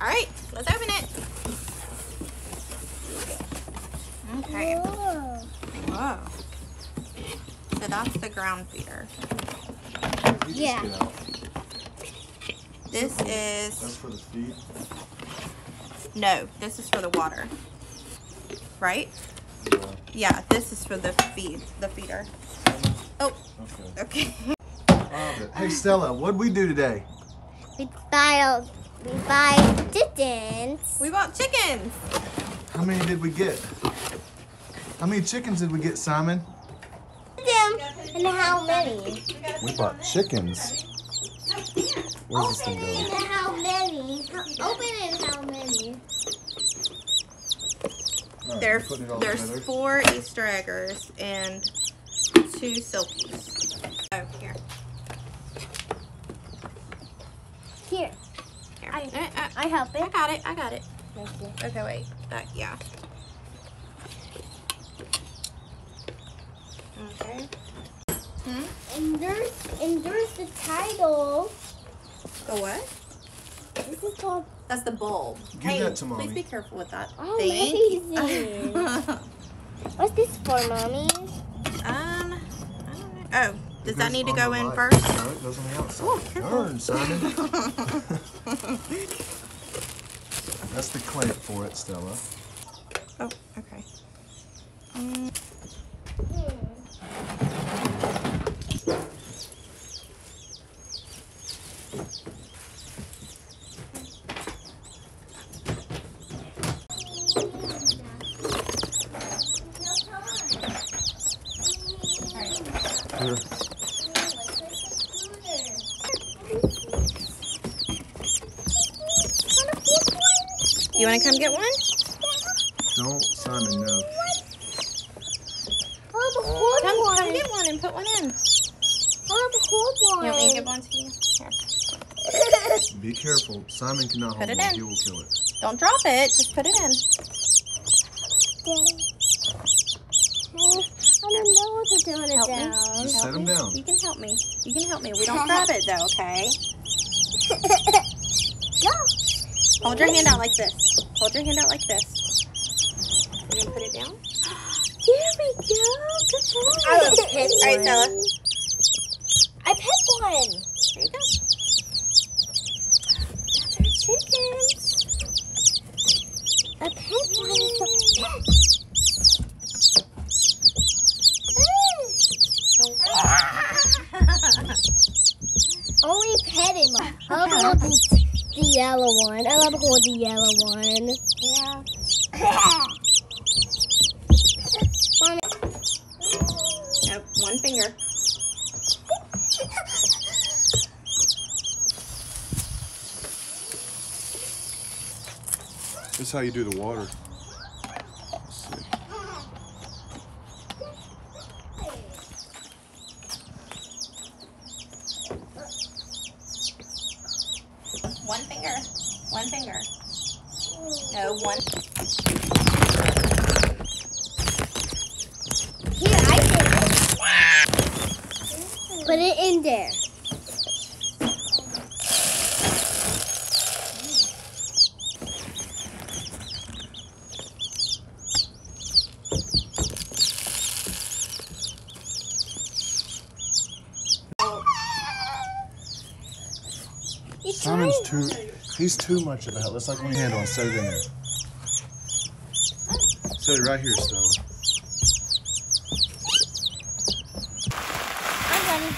All right, let's open it. Okay. Whoa. So that's the ground feeder. Yeah. This is... That's for the feed? No, this is for the water. Right? Yeah, this is for the feeder. Oh, okay. Hey Stella, what'd we do today? We buy chickens. We bought chickens. How many did we get? How many chickens did we get, Simon? And how many? We bought chickens. Where's this thing going? And how many? Open and how many? All right, There's we're putting it all together. 4 Easter eggers and 2 silkies. Oh, here. Here. Here. I help I it. got it. I got it. Thank you. Okay, wait. Yeah. Okay. And there's the title. The what? This is called That's the bulb. Give that to Mommy. Please be careful with that. Oh, Thank amazing. you. What's this for, Mommy? I don't know. Oh, does that It need to goes go on in the first? light. No, it goes on the outside. Oh, careful. Darn, Simon. That's the clamp for it, Stella. Oh, okay. Here. You want to come get one? Don't, Simon, no. Come get one and put one in. I have a hold one. You want me to give one to you? Here. Be careful. Simon cannot Put hold it one. in. He will kill it. Don't drop it. Just put it in. I don't know what to do with it Help me. down. Just set him down. You can help me. You can help me. We don't grab it though, okay? Hold your hand out like this. Hold your hand out like this. We're gonna put it down. There we go. Good job. I love pet. All right, Stella. I pet one. There you go. That's our chickens. A pet one is a pet. Only pet him. I love to hold the yellow one. I love to hold the yellow one. Yeah. Mommy. Nope. One finger. This is how you do the water. Let's see. One finger. One finger. No, one. Here, I did it. Put it in there. He's too much of a help. Let's like one hand on, set it in there. Set it right here, Stella. I'm ready.